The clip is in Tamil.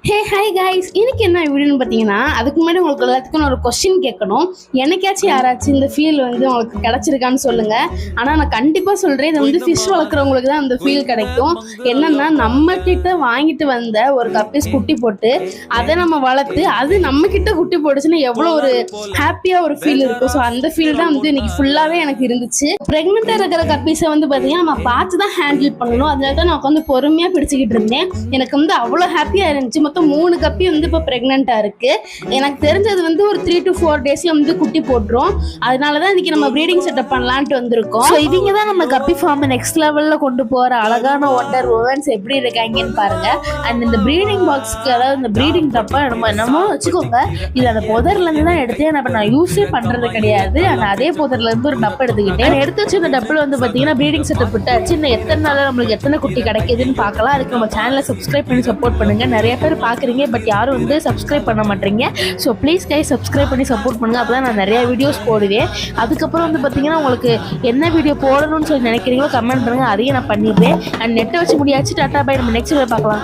ஹே ஹாய் கைஸ், இன்னைக்கு என்ன வீடியோன்னு பார்த்தீங்கன்னா, அதுக்கு முன்னாடி உங்களுக்கு எல்லாத்துக்கும் நான் ஒரு கொஸ்டின் கேட்கணும். எனக்காச்சும் யாராச்சும் இந்த ஃபீல் வந்து உங்களுக்கு கிடச்சிருக்கான்னு சொல்லுங்க. ஆனால் நான் கண்டிப்பாக சொல்கிறேன், இது வந்து ஃபிஷ் வளர்க்குறவங்களுக்கு தான் அந்த ஃபீல் கிடைக்கும். என்னன்னா, நம்ம கிட்ட வாங்கிட்டு வந்த ஒரு கப்பீஸ் குட்டி போட்டு அதை நம்ம வளர்த்து அது நம்ம கிட்ட குட்டி போட்டுச்சுன்னா எவ்வளோ ஒரு ஹாப்பியாக ஒரு ஃபீல் இருக்கும். ஸோ அந்த ஃபீல் தான் வந்து இன்னைக்கு ஃபுல்லாகவே எனக்கு இருந்துச்சு. ப்ரெக்னெண்ட்டாக இருக்கிற கப்பீஸை வந்து பார்த்தீங்கன்னா நம்ம பார்த்து தான் ஹேண்டில் பண்ணணும். அதனால தான் நான் உட்காந்து பொறுமையாக பிடிச்சிக்கிட்டு இருந்தேன். எனக்கு வந்து அவ்வளோ ஹாப்பியாக இருந்துச்சு. மொத்தம் 3 கப்பி வந்து இப்போ ப்ரெக்னெண்டா இருக்கு. எனக்கு தெரிஞ்சது வந்து ஒரு 3 to 4 டேஸ்ல வந்து குட்டி போட்டுரும். அதனாலதான் இன்னைக்கு நம்ம ப்ரீடிங் செட்டப் பண்ணலான்ட்டு வந்திருக்கோம். ஸோ இவங்க தான் நம்ம கப்பி ஃபார்ம் நெக்ஸ்ட் லெவல்ல கொண்டு போற அழகான ஒண்டர் உமன்ஸ் எப்படி இருக்காங்கன்னு பாருங்க. அண்ட் இந்த ப்ரீடிங் பாக்ஸ்க்கு, அதாவது இந்த ப்ரீடிங் டப்பா நம்ம வச்சுக்கோங்க, இது அந்த புதர்ல இருந்து தான் எடுத்து நான் யூஸே பண்றது கிடையாது. ஆனா அதே புதர்ல இருந்து ஒரு டப்பா எடுத்துக்கிட்டேன். எடுத்து வச்சு இந்த டப்பில் வந்து பாத்தீங்கன்னா ப்ரீடிங் செட்டப் விட்டாச்சு. இன்னும் எத்தனை நாள் நம்மளுக்கு எத்தனை குட்டி கிடைக்குதுன்னு பார்க்கலாம். அதுக்கு நம்ம சேனலை சப்ஸ்கிரைப் பண்ணி சப்போர்ட் பண்ணுங்க. நிறைய பேர் பார்க்குறீங்க, பட் யாரும் வந்து சப்ஸ்கிரைப் பண்ண மாட்டீங்க. ஸோ ப்ளீஸ் கைஸ் சப்ஸ்கிரைப் பண்ணி சப்போர்ட் பண்ணுங்கள். அப்போ தான் நான் நிறையா வீடியோஸ் போடுவேன். அதுக்கப்புறம் வந்து பார்த்தீங்கன்னா உங்களுக்கு என்ன வீடியோ போடணும்னு சொல்லி நினைக்கிறீங்களோ கமெண்ட் பண்ணுங்கள், அதையும் நான் பண்ணிடுவேன். அண்ட் நெட்டை வச்சு முடியாச்சு. டாட்டா பை, நம்ம நெக்ஸ்ட் வீடியோ பார்க்கலாம்.